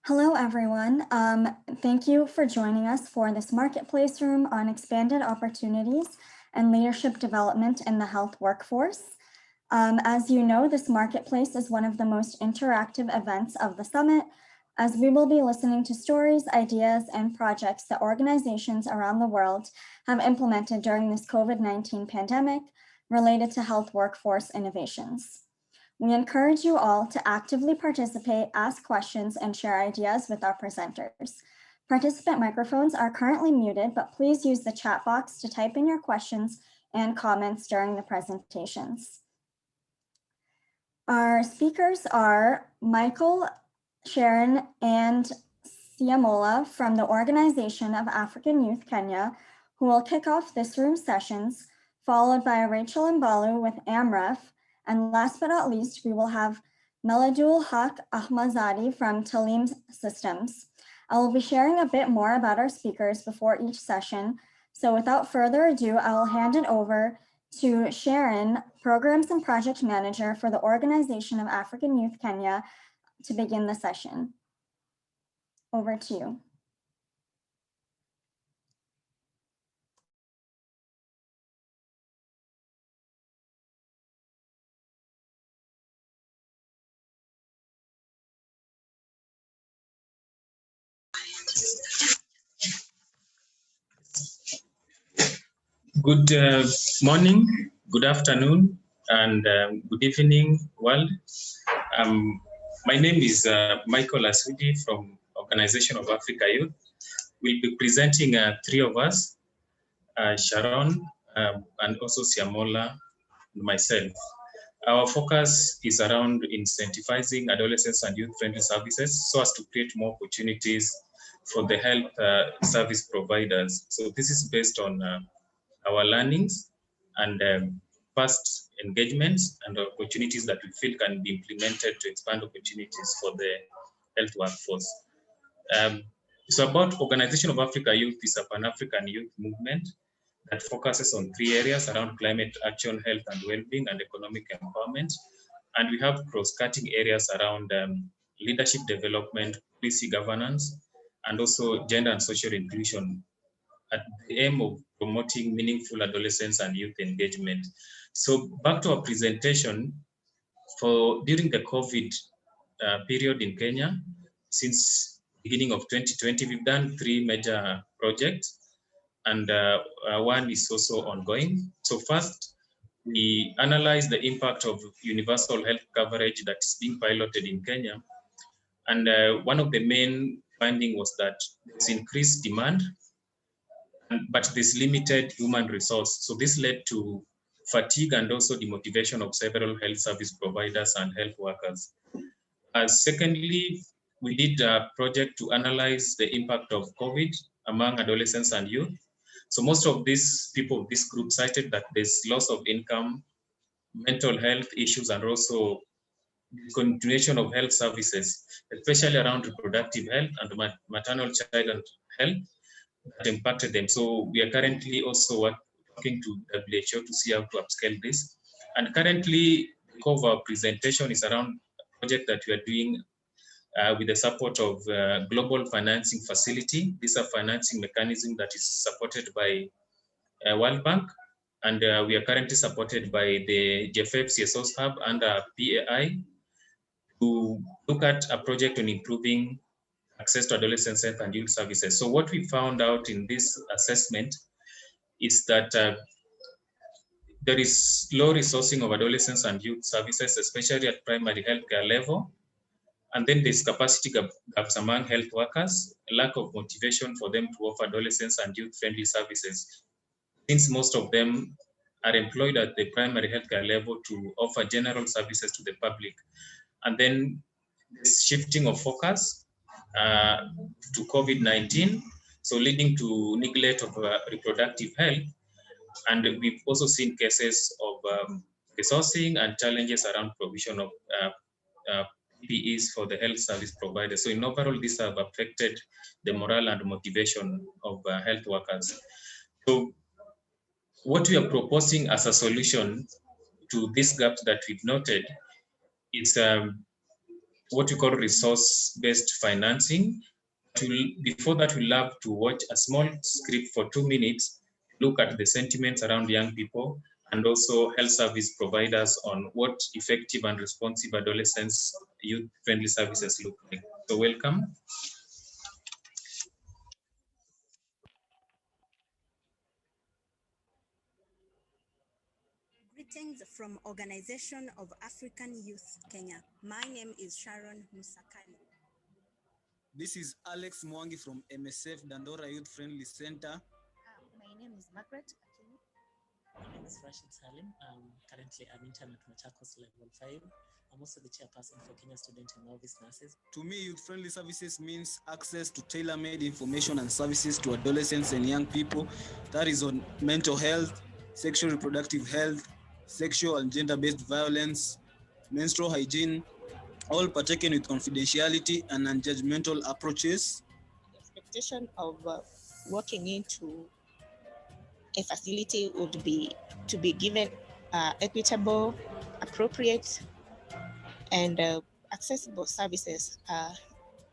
Hello, everyone. Thank you for joining us for this marketplace room on expanded opportunities and leadership development in the health workforce. As you know, this marketplace is one of the most interactive events of the summit, as we will be listening to stories, ideas, and projects that organizations around the world have implemented during this COVID-19 pandemic related to health workforce innovations. We encourage you all to actively participate, ask questions, and share ideas with our presenters. Participant microphones are currently muted, but please use the chat box to type in your questions and comments during the presentations. Our speakers are Michael, Sharon, and Siamola from the Organization of African Youth Kenya, who will kick off this room's sessions, followed by Rachel Mbalu with AMREF. And last but not least, we will have Meladul Haq Ahmadzadi from Talim Systems. I will be sharing a bit more about our speakers before each session. So without further ado, I will hand it over to Sharon, Programs and Project Manager for the Organization of African Youth Kenya, to begin the session. Over to you. Good morning, good afternoon, and good evening, world. My name is Michael Asudi from Organization of Africa Youth. We'll be presenting three of us, Sharon, and also Siamola, and myself. Our focus is around incentivizing adolescents and youth-friendly services so as to create more opportunities for the health service providers. So this is based on our learnings and past engagements and opportunities that we feel can be implemented to expand opportunities for the health workforce. So about Organization of Africa Youth is a Pan-African youth movement that focuses on three areas around climate action, health and well-being, and economic empowerment. And we have cross-cutting areas around leadership development, policy governance, and also gender and social inclusion, at the aim of promoting meaningful adolescence and youth engagement. So back to our presentation, during the COVID period in Kenya, since beginning of 2020, we've done three major projects, and one is also ongoing. So first, we analyzed the impact of universal health coverage that's being piloted in Kenya. And one of the main findings was that there's increased demand, but there's limited human resource. So this led to fatigue and also demotivation of several health service providers and health workers. Secondly, we did a project to analyze the impact of COVID among adolescents and youth. So most of these people, this group cited that there's loss of income, mental health issues, and also continuation of health services, especially around reproductive health and maternal child health, that impacted them. So we are currently also talking to WHO to see how to upscale this. And currently, the core of our presentation is around a project that we are doing with the support of Global Financing Facility. This is a financing mechanism that is supported by World Bank, and we are currently supported by the GFF CSOs Hub under PAI to look at a project on improving access to adolescent health and youth services. So what we found out in this assessment is that there is low resourcing of adolescents and youth services, especially at primary healthcare level. And then there's capacity gaps among health workers, lack of motivation for them to offer adolescents and youth-friendly services, since most of them are employed at the primary healthcare level to offer general services to the public. And then this shifting of focus to COVID-19, so leading to neglect of reproductive health. And we've also seen cases of resourcing and challenges around provision of PPEs for the health service providers. So in overall, these have affected the morale and motivation of health workers. So what we are proposing as a solution to this gap that we've noted is what we call resource-based financing. Before that, we'll love to watch a small script for 2 minutes, look at the sentiments around young people and also health service providers on what effective and responsive adolescents youth-friendly services look like. So welcome. Greetings from Organization of African Youth Kenya. My name is Sharon Musakali. This is Alex Mwangi from MSF Dandora Youth Friendly Center. My name is Margaret Akini. My name is Rashid Salim. Currently I'm intern at Machakos Level 5. I'm also the chairperson for Kenya Student and Novice Nurses. To me, youth-friendly services means access to tailor-made information and services to adolescents and young people. That is on mental health, sexual reproductive health, sexual and gender-based violence, menstrual hygiene, all partaken with confidentiality and non-judgmental approaches. The expectation of walking into a facility would be to be given equitable, appropriate, and accessible services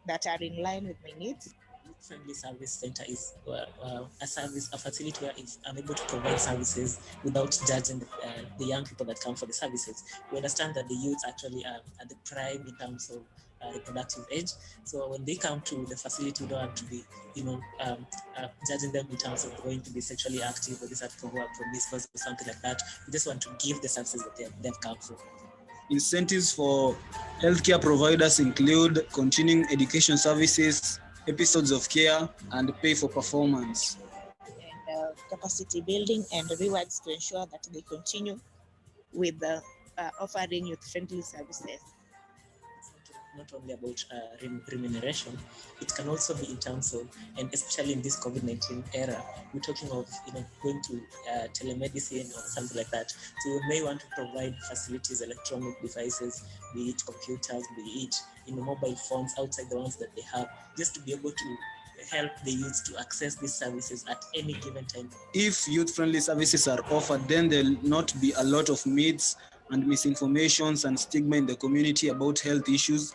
that are in line with my needs. Youth-friendly service center is a facility where it's unable to provide services without judging the young people that come for the services. We understand that the youths actually are at the prime in terms of reproductive age. So when they come to the facility, we don't have to be, judging them in terms of going to be sexually active or these are people who are promiscuous or something like that. We just want to give the services that they've come for. Incentives for healthcare providers include continuing education services, episodes of care, and pay for performance. And capacity building and rewards to ensure that they continue with offering youth-friendly services. Not only about remuneration, it can also be in terms of, and especially in this COVID-19 era, we're talking of going to telemedicine or something like that. So you may want to provide facilities, electronic devices, be it computers, be it mobile phones outside the ones that they have, just to be able to help the youths to access these services at any given time. If youth-friendly services are offered, then there'll not be a lot of myths and misinformations and stigma in the community about health issues.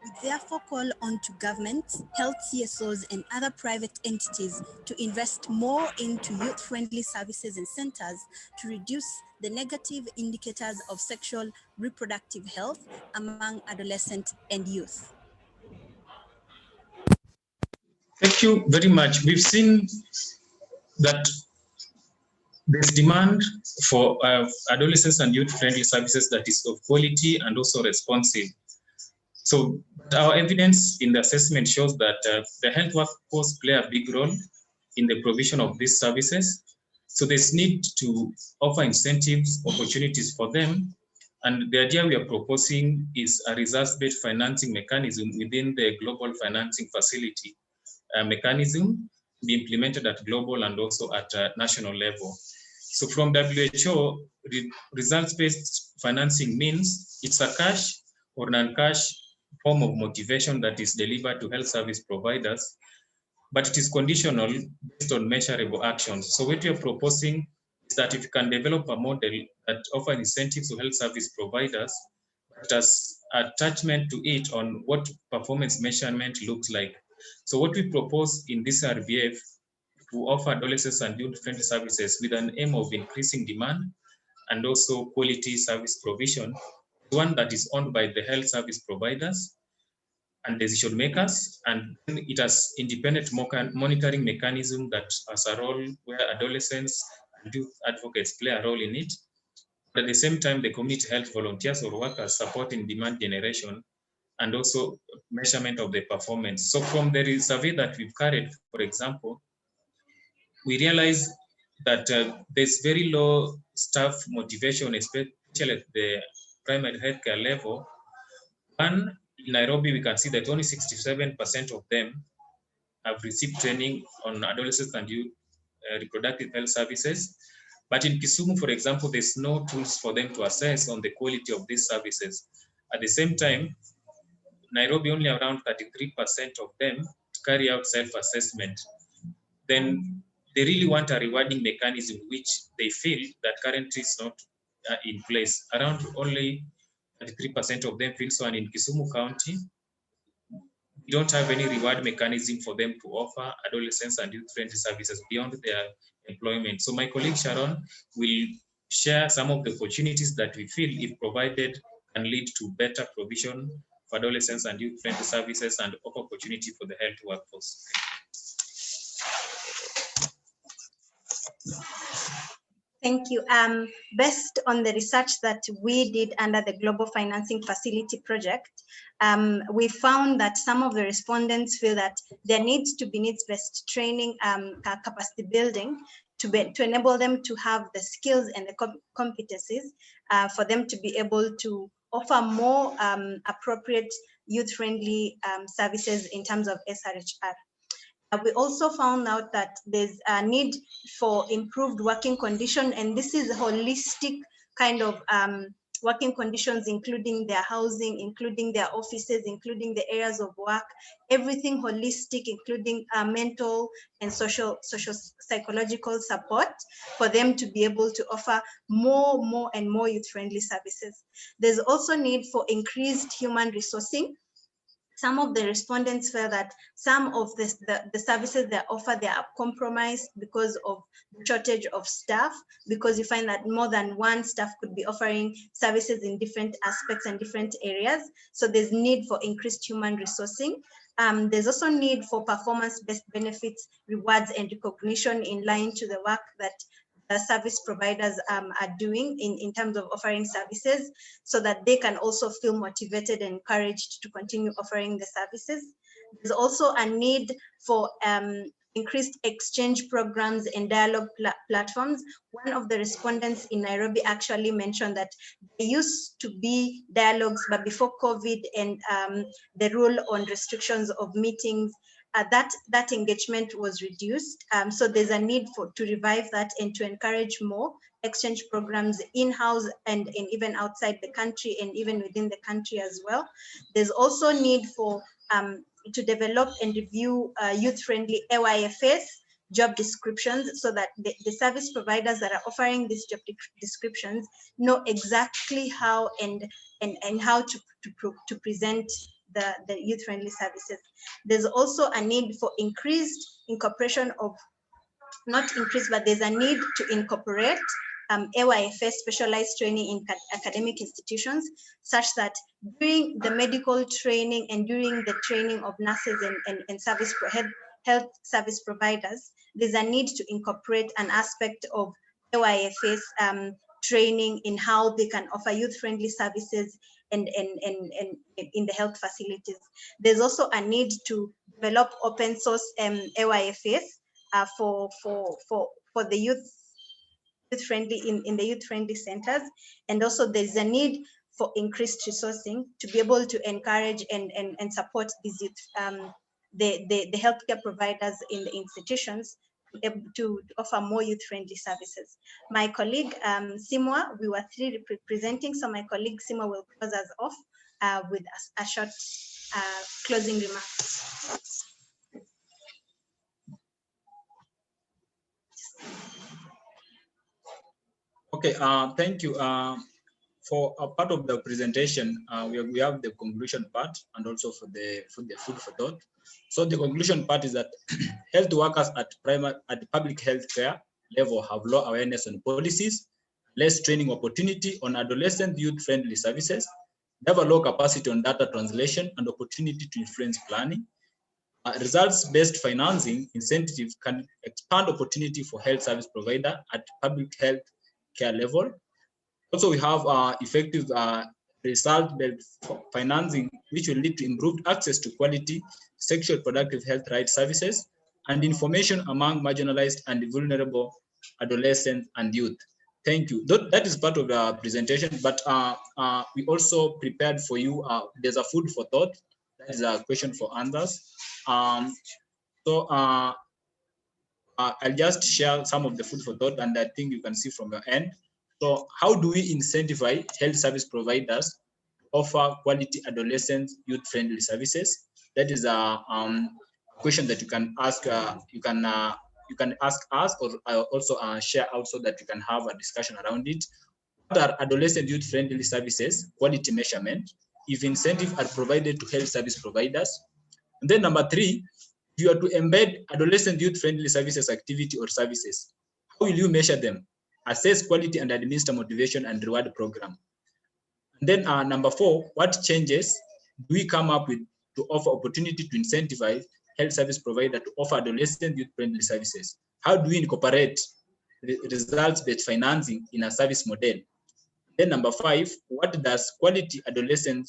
We therefore call on to governments, health CSOs, and other private entities to invest more into youth-friendly services and centers to reduce the negative indicators of sexual reproductive health among adolescents and youth. Thank you very much. We've seen that there's demand for adolescents and youth-friendly services that is of quality and also responsive. So our evidence in the assessment shows that the health workforce play a big role in the provision of these services. So there's need to offer incentives, opportunities for them. And the idea we are proposing is a results-based financing mechanism within the global financing facility mechanism be implemented at global and also at national level. So from WHO, results-based financing means it's a cash or non-cash form of motivation that is delivered to health service providers, but it is conditional based on measurable actions. So what we are proposing is that if you can develop a model that offers incentives to health service providers, but has attachment to it on what performance measurement looks like. So what we propose in this RBF to offer adolescents and youth-friendly services with an aim of increasing demand and also quality service provision, one that is owned by the health service providers and decision makers, and it has independent monitoring mechanism that has a role where adolescents and youth advocates play a role in it. But at the same time, the community health volunteers or workers supporting demand generation and also measurement of the performance. So from the survey that we've carried, for example, we realize that there's very low staff motivation, especially at the primary healthcare level. And in Nairobi, we can see that only 67% of them have received training on adolescents and youth reproductive health services. But in Kisumu, for example, there's no tools for them to assess on the quality of these services. At the same time, Nairobi, only around 33% of them carry out self-assessment. Then they really want a rewarding mechanism, which they feel that currently is not in place. Around only 33% of them feel so, and in Kisumu County, we don't have any reward mechanism for them to offer adolescents and youth-friendly services beyond their employment. So my colleague Sharon will share some of the opportunities that we feel, if provided, can lead to better provision for adolescents and youth-friendly services and offer opportunity for the health workforce. Thank you. Based on the research that we did under the Global Financing Facility Project, we found that some of the respondents feel that there needs to be needs-based training, capacity building, to enable them to have the skills and the competencies for them to be able to offer more appropriate youth-friendly services in terms of SRHR. We also found out that there's a need for improved working condition, and this is a holistic kind of working conditions, including their housing, including their offices, including the areas of work, everything holistic, including mental and social psychological support for them to be able to offer more and more youth-friendly services. There's also need for increased human resourcing. Some of the respondents felt that some of the services they offer, they are compromised because of the shortage of staff, because you find that more than one staff could be offering services in different aspects and different areas. So there's need for increased human resourcing. There's also need for performance-based benefits, rewards, and recognition in line to the work that the service providers are doing in terms of offering services, so that they can also feel motivated and encouraged to continue offering the services. There's also a need for increased exchange programs and dialogue platforms. One of the respondents in Nairobi actually mentioned that there used to be dialogues, but before COVID and the rule on restrictions of meetings, that engagement was reduced. So there's a need to revive that and to encourage more exchange programs in-house and even outside the country and even within the country as well. There's also need for to develop and review youth-friendly AYFS job descriptions, so that the service providers that are offering these job descriptions know exactly how and how to present the youth-friendly services. There's also a need for increased incorporation of, not increased, but there's a need to incorporate AYFS specialized training in academic institutions, such that during the medical training and during the training of nurses and health service providers, there's a need to incorporate an aspect of AYFS training in how they can offer youth-friendly services and in the health facilities. There's also a need to develop open source AYFS for the youth-friendly in the youth-friendly centers. And also there's a need for increased resourcing to be able to encourage and support these youth, the healthcare providers in the institutions to offer more youth-friendly services. My colleague Simwa, we were three presenting, so my colleague Simwa will close us off with a short closing remarks. Okay, thank you. For a part of the presentation, we have the conclusion part and also for the food for thought. So the conclusion part is that health workers at public health care level have low awareness on policies, less training opportunity on adolescent youth-friendly services. They have a low capacity on data translation and opportunity to influence planning. Results-based financing incentive can expand opportunity for health service provider at public health care level. Also, we have effective result-based financing, which will lead to improved access to quality sexual productive health rights services and information among marginalized and vulnerable adolescents and youth. Thank you. That is part of the presentation, but we also prepared for you, there's a food for thought. That is a question for answers. I'll just share some of the food for thought, and I think you can see from your end. So how do we incentivize health service providers to offer quality adolescent youth-friendly services? That is a question that you can ask. You can ask us, or also share out, so that you can have a discussion around it. What are adolescent youth-friendly services? Quality measurement. If incentives are provided to health service providers, And then number 3, you are to embed adolescent youth-friendly services activity or services. How will you measure them? Assess quality and administer motivation and reward program. And then number 4, what changes do we come up with to offer opportunity to incentivize health service provider to offer adolescent youth-friendly services? How do we incorporate results-based financing in a service model? Then number 5, what does quality adolescent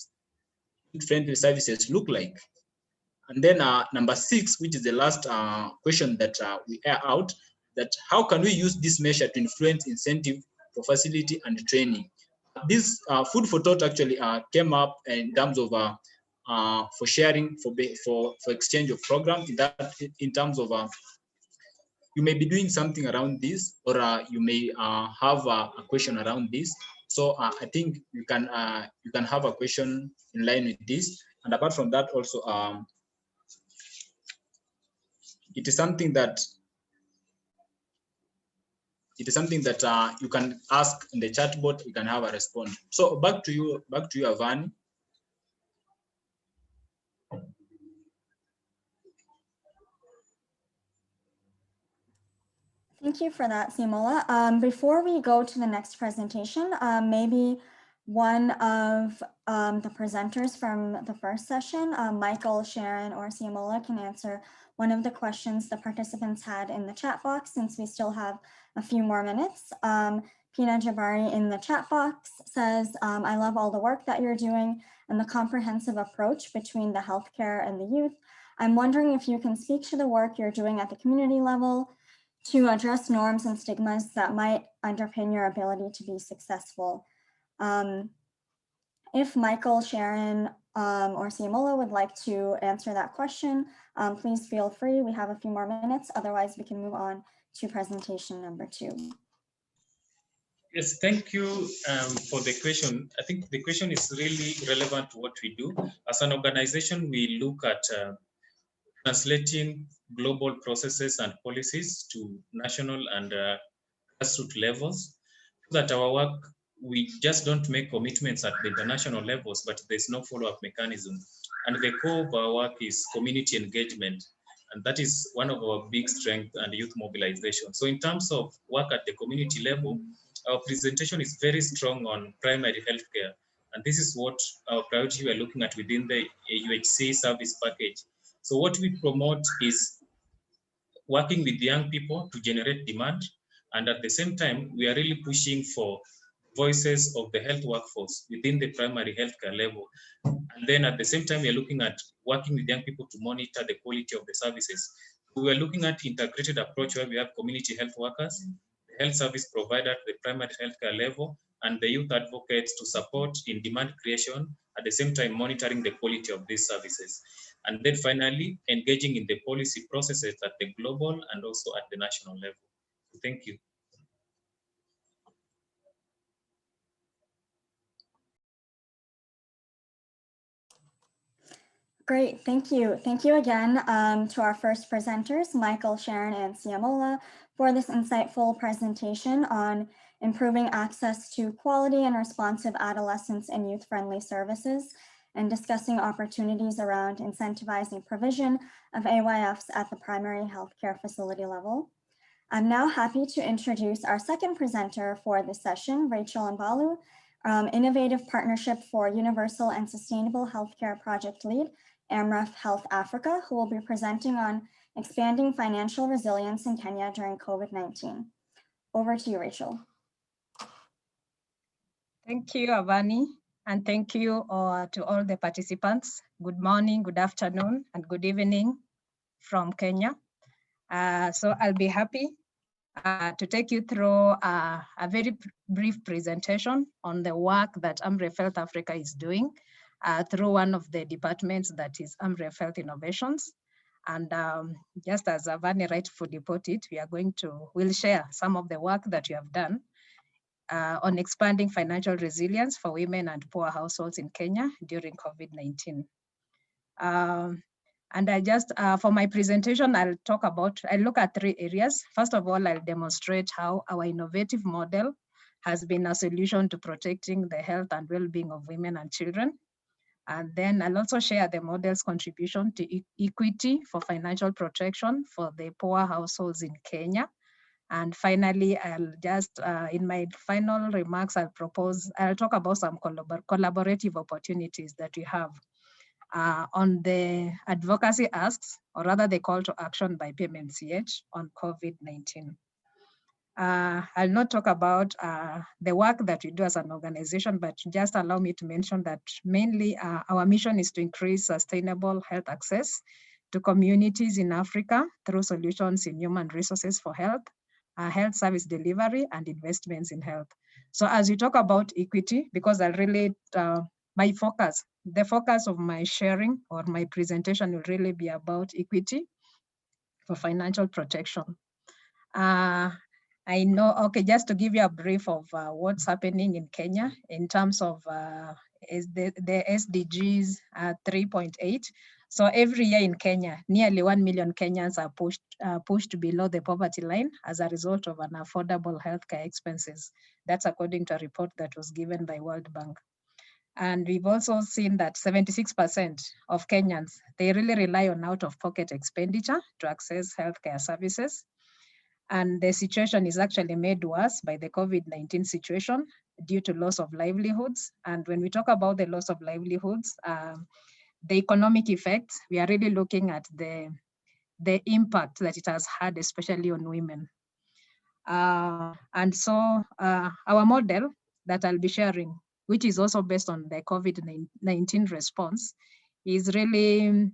youth-friendly services look like? And then number 6, which is the last question that we air out, that how can we use this measure to influence incentive for facility and training? This food for thought actually came up in terms of for sharing, for exchange of programs, in terms of you may be doing something around this, or you may have a question around this. So I think you can have a question in line with this. And apart from that, also it is something that you can ask in the chat bot. You can have a response. So back to you, Avani. Thank you for that, Simola. Before we go to the next presentation, maybe one of the presenters from the first session, Michael, Sharon, or Simola, can answer one of the questions the participants had in the chat box, since we still have a few more minutes. Pina Jabari in the chat box says, I love all the work that you're doing and the comprehensive approach between the healthcare and the youth. I'm wondering if you can speak to the work you're doing at the community level to address norms and stigmas that might underpin your ability to be successful. If Michael, Sharon, or Simola would like to answer that question, please feel free. We have a few more minutes. Otherwise, we can move on to presentation number 2. Yes, thank you for the question. I think the question is really relevant to what we do. As an organization, we look at translating global processes and policies to national and grassroots levels, so that our work, we just don't make commitments at the international levels, but there's no follow-up mechanism. And the core of our work is community engagement. And that is one of our big strengths and youth mobilization. So in terms of work at the community level, our presentation is very strong on primary healthcare. And this is what our priority we're looking at within the UHC service package. So what we promote is working with young people to generate demand. And at the same time, we are really pushing for voices of the health workforce within the primary healthcare level. And then at the same time, we are looking at working with young people to monitor the quality of the services. We are looking at integrated approach where we have community health workers, the health service provider at the primary healthcare level, and the youth advocates to support in demand creation, at the same time monitoring the quality of these services. And then finally, engaging in the policy processes at the global and also at the national level. Thank you. Great, thank you. Thank you again to our first presenters, Michael, Sharon, and Simola, for this insightful presentation on improving access to quality and responsive adolescents and youth-friendly services, and discussing opportunities around incentivizing provision of AYFs at the primary healthcare facility level. I'm now happy to introduce our second presenter for this session, Rachel Mbalu, Innovative Partnership for Universal and Sustainable Healthcare Project Lead, AMREF Health Africa, who will be presenting on expanding financial resilience in Kenya during COVID-19. Over to you, Rachel. Thank you, Avani, and thank you to all the participants. Good morning, good afternoon, and good evening from Kenya. So I'll be happy to take you through a very brief presentation on the work that AMREF Health Africa is doing through one of the departments that is AMREF Health Innovations. And just as Avani rightfully put it, we'll share some of the work that you have done on expanding financial resilience for women and poor households in Kenya during COVID-19. And I just, for my presentation, I'll look at 3 areas. First of all, I'll demonstrate how our innovative model has been a solution to protecting the health and well-being of women and children. And then I'll also share the model's contribution to equity for financial protection for the poor households in Kenya. And finally, I'll just, in my final remarks, I'll talk about some collaborative opportunities that we have on the advocacy asks, or rather the call to action by PMNCH on COVID-19. I'll not talk about the work that we do as an organization, but just allow me to mention that mainly our mission is to increase sustainable health access to communities in Africa through solutions in human resources for health, health service delivery, and investments in health. So as we talk about equity, because I'll relate my focus, the focus of my sharing or my presentation will really be about equity for financial protection. I know, okay, just to give you a brief of what's happening in Kenya in terms of the SDGs 3.8. So every year in Kenya, nearly 1 million Kenyans are pushed below the poverty line as a result of unaffordable healthcare expenses. That's according to a report that was given by World Bank. And we've also seen that 76% of Kenyans, they really rely on out-of-pocket expenditure to access healthcare services. And the situation is actually made worse by the COVID-19 situation due to loss of livelihoods. And when we talk about the loss of livelihoods, the economic effects, we are really looking at the impact that it has had, especially on women. And so our model that I'll be sharing, which is also based on the COVID-19 response, is really,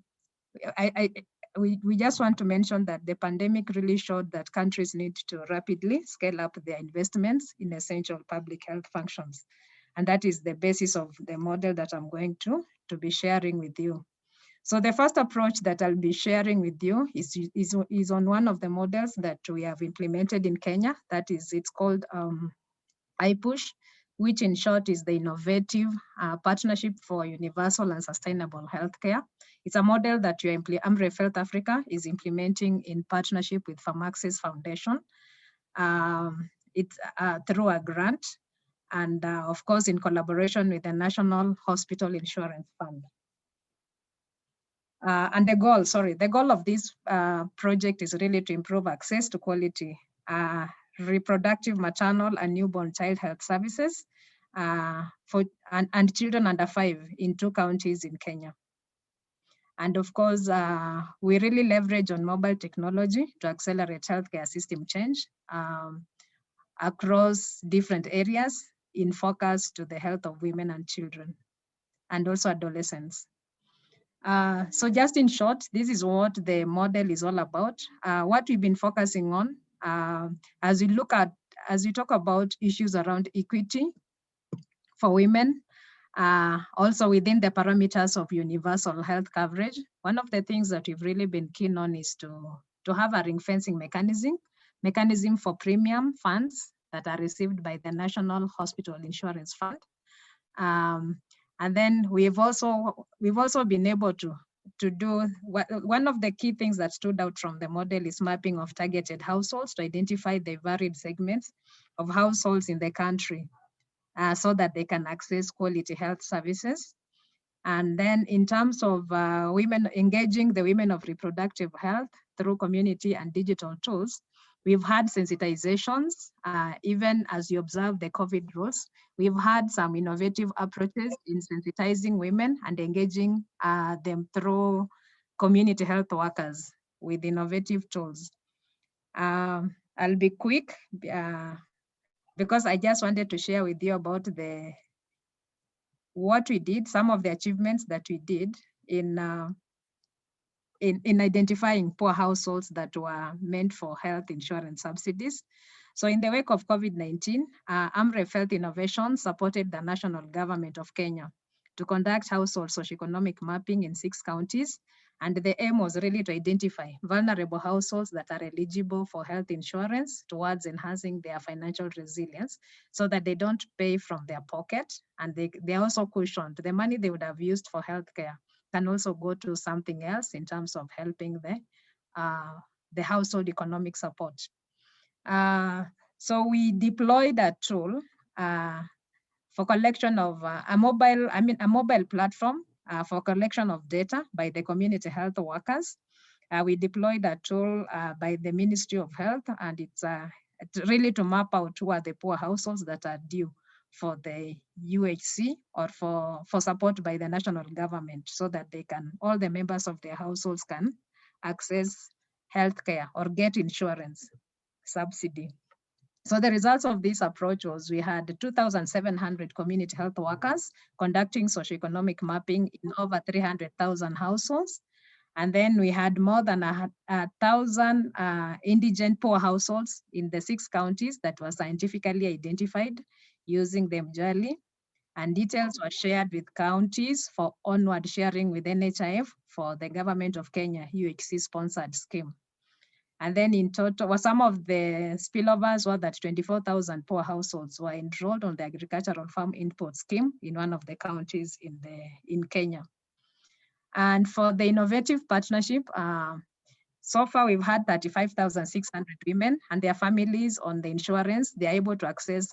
we just want to mention that the pandemic really showed that countries need to rapidly scale up their investments in essential public health functions. And that is the basis of the model that I'm going to be sharing with you. So the first approach that I'll be sharing with you is on one of the models that we have implemented in Kenya. That is, it's called iPush, which in short is the Innovative Partnership for Universal and Sustainable Healthcare. It's a model that AMREF Health Africa is implementing in partnership with Pharmaxis Foundation. It's through a grant and of course in collaboration with the National Hospital Insurance Fund. And the goal of this project is really to improve access to quality reproductive, maternal, and newborn child health services for children under 5 in 2 counties in Kenya. And of course, we really leverage on mobile technology to accelerate healthcare system change across different areas in focus to the health of women and children, and also adolescents. So just in short, this is what the model is all about. What we've been focusing on as we talk about issues around equity for women, also within the parameters of universal health coverage. One of the things that we've really been keen on is to have a ring fencing mechanism for premium funds that are received by the National Hospital Insurance Fund. And then we've also been able to do, one of the key things that stood out from the model is mapping of targeted households to identify the varied segments of households in the country so that they can access quality health services. And then in terms of women, engaging the women of reproductive health through community and digital tools, we've had sensitizations, even as you observe the COVID rules. We've had some innovative approaches in sensitizing women and engaging them through community health workers with innovative tools. I'll be quick because I just wanted to share with you about what we did, some of the achievements that we did in identifying poor households that were meant for health insurance subsidies. So in the wake of COVID-19, AMREF Health Innovation supported the national government of Kenya to conduct household socioeconomic mapping in 6 counties. And the aim was really to identify vulnerable households that are eligible for health insurance towards enhancing their financial resilience so that they don't pay from their pocket. And they also cushioned the money they would have used for healthcare can also go to something else in terms of helping the household economic support. So we deployed a tool for collection of a mobile platform for collection of data by the community health workers. We deployed a tool by the Ministry of Health, and it's really to map out who are the poor households that are due for the UHC or for support by the national government, so that they can, all the members of their households can access healthcare or get insurance subsidy. So the results of this approach was we had 2,700 community health workers conducting socioeconomic mapping in over 300,000 households. And then we had more than 1,000 indigent poor households in the 6 counties that were scientifically identified using the Mjali. And details were shared with counties for onward sharing with NHIF for the Government of Kenya UHC sponsored scheme. And then in total, some of the spillovers were that 24,000 poor households were enrolled on the agricultural farm input scheme in one of the counties in Kenya. And for the innovative partnership, so far we've had 35,600 women and their families on the insurance. They're able to access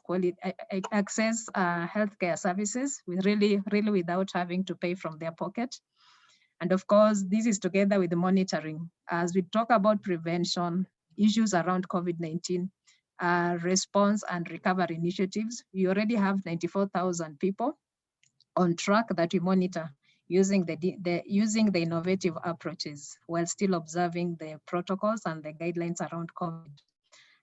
healthcare services really without having to pay from their pocket. And of course, this is together with the monitoring. As we talk about prevention, issues around COVID-19, response and recovery initiatives, we already have 94,000 people on track that we monitor using the innovative approaches while still observing the protocols and the guidelines around COVID.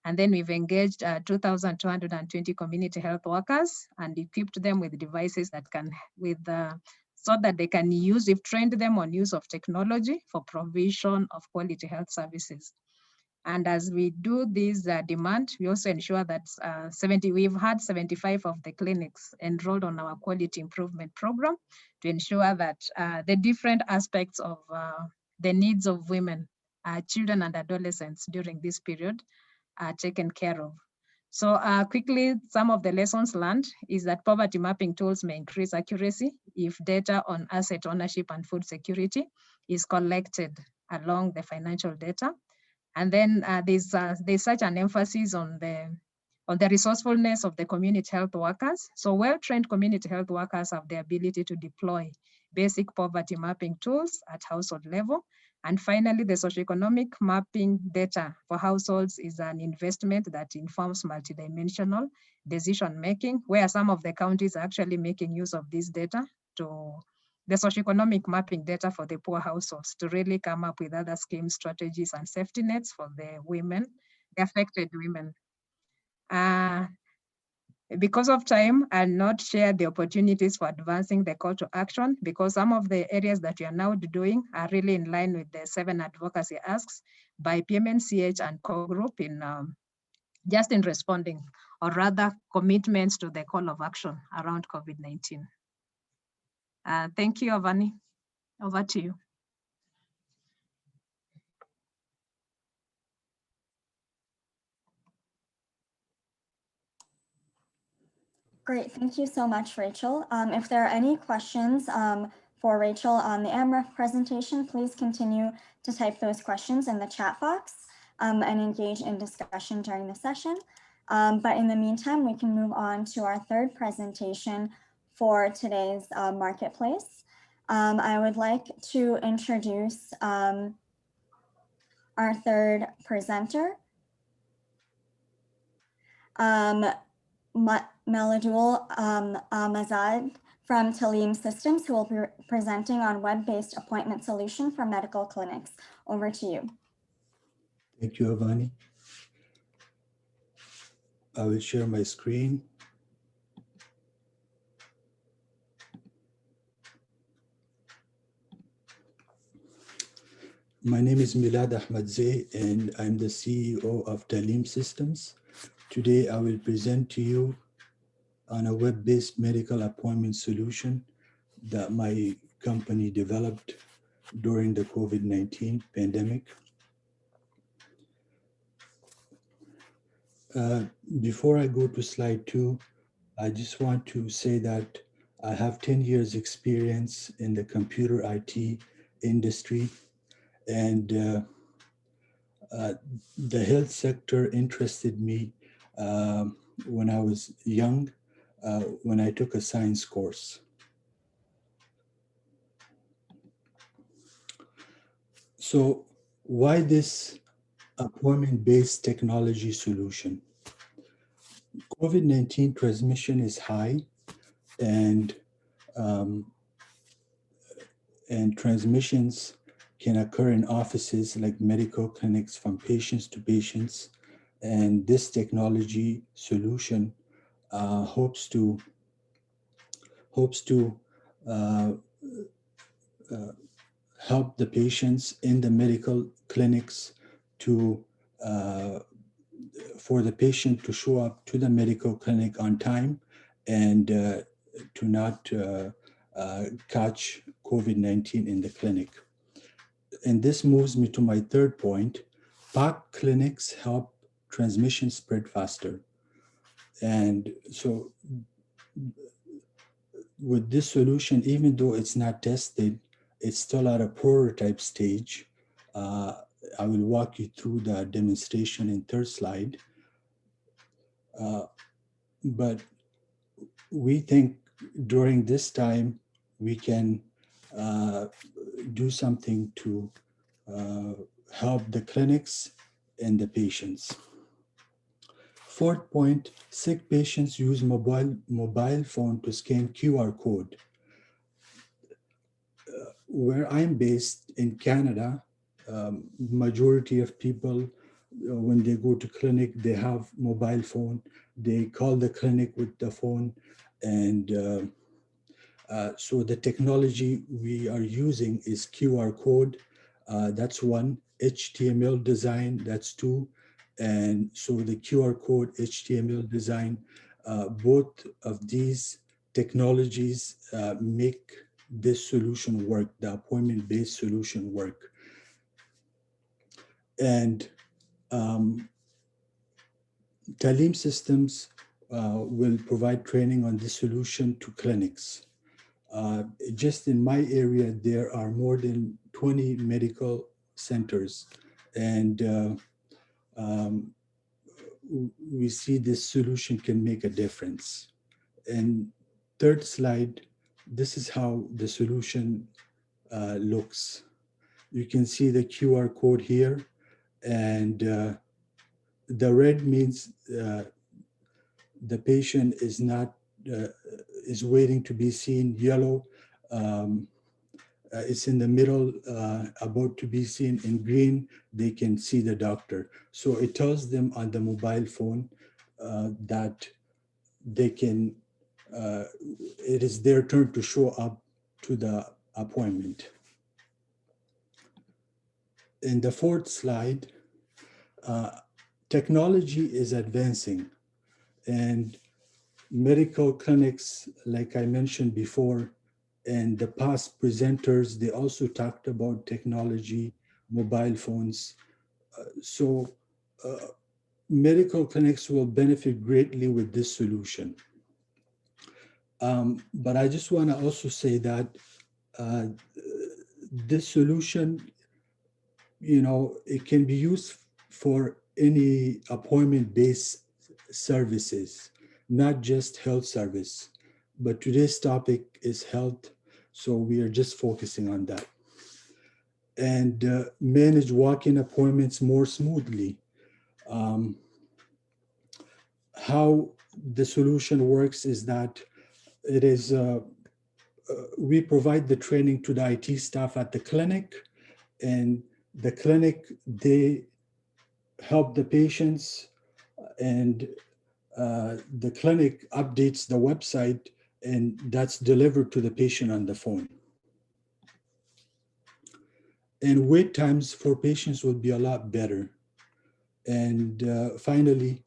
And then we've engaged 2,220 community health workers and equipped them with devices that can, so that they can use, we've trained them on use of technology for provision of quality health services. And as we do this demand, we also ensure that we've had 75 of the clinics enrolled on our quality improvement program to ensure that the different aspects of the needs of women, children and adolescents during this period are taken care of. So quickly, some of the lessons learned is that poverty mapping tools may increase accuracy if data on asset ownership and food security is collected along the financial data. And then there's such an emphasis on the resourcefulness of the community health workers. So well-trained community health workers have the ability to deploy basic poverty mapping tools at household level. And finally, the socioeconomic mapping data for households is an investment that informs multidimensional decision-making, where some of the counties are actually making use of this data the socioeconomic mapping data for the poor households to really come up with other schemes, strategies, and safety nets for the women, the affected women. Because of time, I'll not share the opportunities for advancing the call to action, because some of the areas that we are now doing are really in line with the 7 advocacy asks by PMNCH and core group in just in responding, or rather commitments to the call of action around COVID-19. Thank you, Avani. Over to you. Great, thank you so much, Rachel. If there are any questions for Rachel on the AMREF presentation, please continue to type those questions in the chat box and engage in discussion during the session. But in the meantime, we can move on to our 3rd presentation for today's marketplace. I would like to introduce our 3rd presenter, Meladul Ahmadzad from Talim Systems, who will be presenting on web-based appointment solution for medical clinics. Over to you. Thank you, Avani. I will share my screen. My name is Milad Ahmadzai, and I'm the CEO of Talim Systems. Today, I will present to you on a web-based medical appointment solution that my company developed during the COVID-19 pandemic. Before I go to slide 2, I just want to say that I have 10 years experience in the computer IT industry, and the health sector interested me when I was young, when I took a science course. So why this appointment-based technology solution? COVID-19 transmission is high, and transmissions can occur in offices like medical clinics from patients to patients. And this technology solution hopes to uh, help the patients in the medical clinics to for the patient to show up to the medical clinic on time and to not catch COVID-19 in the clinic. And this moves me to my third point. PAC clinics help transmission spread faster. And so with this solution, even though it's not tested, it's still at a prototype stage. I will walk you through the demonstration in third slide. But we think during this time, we can do something to help the clinics and the patients. Fourth point, sick patients use mobile phone to scan QR code. Where I'm based in Canada, majority of people, when they go to clinic, they have mobile phone. They call the clinic with the phone, and so the technology we are using is QR code. That's one. HTML design, that's two. And so the QR code, HTML design, both of these technologies make this solution work, the appointment-based solution work. And Talim Systems will provide training on this solution to clinics. Just in my area, there are more than 20 medical centers, and we see this solution can make a difference. And third slide, this is how the solution looks. You can see the QR code here, and the red means the patient is not is waiting to be seen. Yellow, it's in the middle, about to be seen. In green, they can see the doctor. So it tells them on the mobile phone that they can, it is their turn to show up to the appointment. In the fourth slide, technology is advancing, and medical clinics, like I mentioned before, and the past presenters, they also talked about technology, mobile phones. So medical clinics will benefit greatly with this solution. But I just want to also say that this solution, it can be used for any appointment-based services, not just health service. But today's topic is health, so we are just focusing on that. And manage walk-in appointments more smoothly. How the solution works is that it is, we provide the training to the IT staff at the clinic, and the clinic, they help the patients, and the clinic updates the website, and that's delivered to the patient on the phone. And wait times for patients will be a lot better. And finally,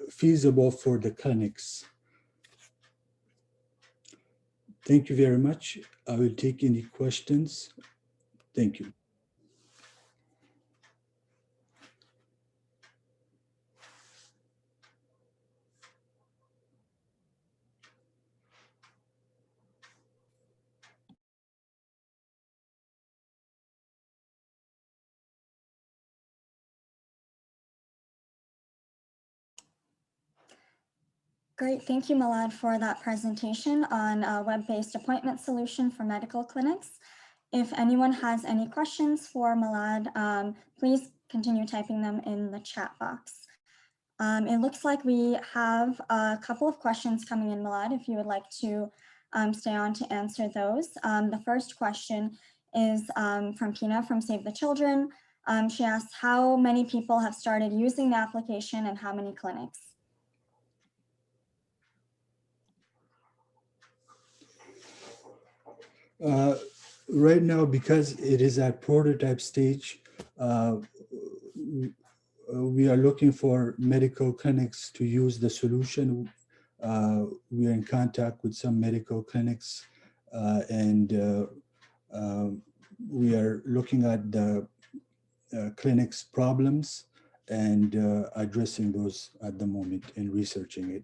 feasible for the clinics. Thank you very much. I will take any questions. Thank you. Great, thank you, Milad, for that presentation on a web-based appointment solution for medical clinics. If anyone has any questions for Milad, please continue typing them in the chat box. It looks like we have a couple of questions coming in, Milad, if you would like to stay on to answer those. The first question is from Pina from Save the Children. She asks, how many people have started using the application and how many clinics? Right now, because it is at prototype stage, we are looking for medical clinics to use the solution. We are in contact with some medical clinics and we are looking at the clinics' problems and addressing those at the moment and researching it.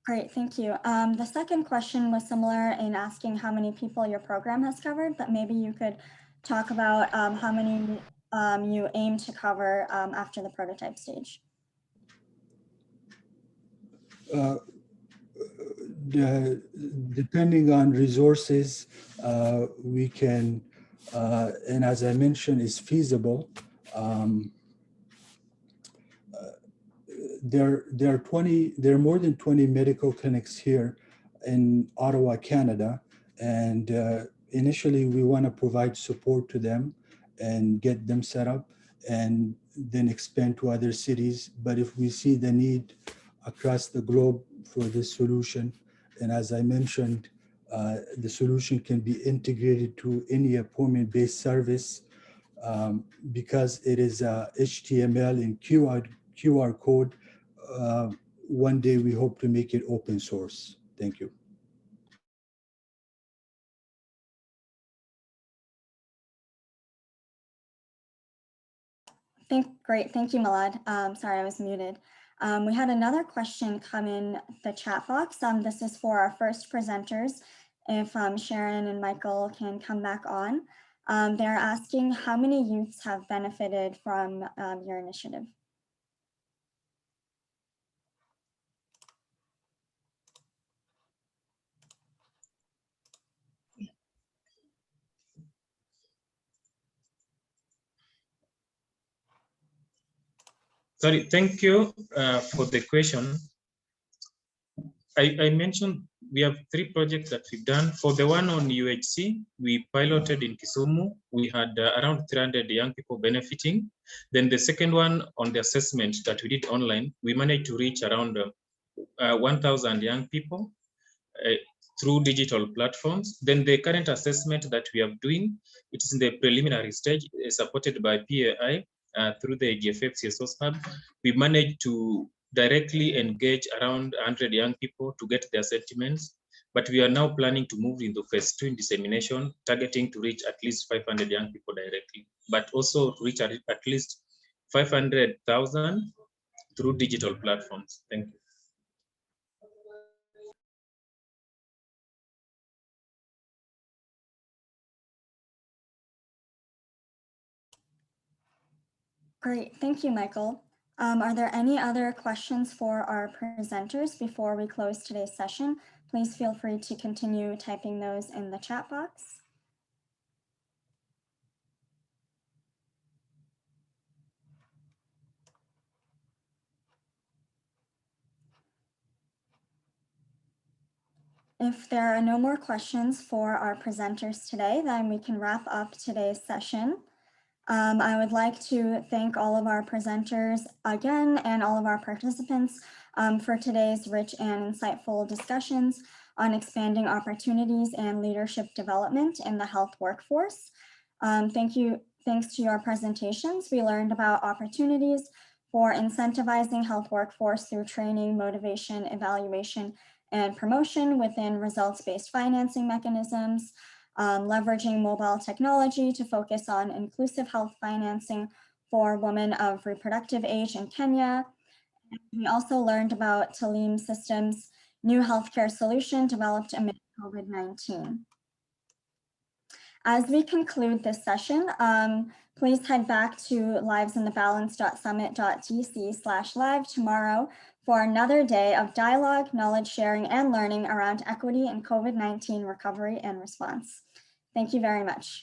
Great, thank you. The second question was similar in asking how many people your program has covered, but maybe you could talk about how many you aim to cover after the prototype stage. Depending on resources, we can, and as I mentioned, is feasible. There are more than 20 medical clinics here in Ottawa, Canada, and initially we want to provide support to them and get them set up and then expand to other cities. But if we see the need across the globe for this solution, and as I mentioned, the solution can be integrated to any appointment-based service because it is HTML and QR code. One day we hope to make it open source. Thank you. Great, thank you, Milad. Sorry, I was muted. We had another question come in the chat box. This is for our first presenters. If Sharon and Michael can come back on. They're asking how many youths have benefited from your initiative? Sorry, thank you for the question. I mentioned we have 3 projects that we've done. For the one on UHC, we piloted in Kisumu. We had around 300 young people benefiting. Then the second one on the assessment that we did online, we managed to reach around 1,000 young people through digital platforms. Then the current assessment that we are doing, it is in the preliminary stage, supported by PAI through the GFF CSOs Hub. We managed to directly engage around 100 young people to get their sentiments, but we are now planning to move into phase 2 in dissemination, targeting to reach at least 500 young people directly, but also to reach at least 500,000 through digital platforms. Thank you. Great, thank you, Michael. Are there any other questions for our presenters before we close today's session? Please feel free to continue typing those in the chat box. If there are no more questions for our presenters today, then we can wrap up today's session. I would like to thank all of our presenters again and all of our participants for today's rich and insightful discussions on expanding opportunities and leadership development in the health workforce. Thanks to your presentations, we learned about opportunities for incentivizing health workforce through training, motivation, evaluation, and promotion within results-based financing mechanisms, leveraging mobile technology to focus on inclusive health financing for women of reproductive age in Kenya. We also learned about Talim Systems' new healthcare solution developed amid COVID-19. As we conclude this session, please head back to livesinthebalance.summit.dc/live tomorrow for another day of dialogue, knowledge sharing, and learning around equity and COVID-19 recovery and response. Thank you very much.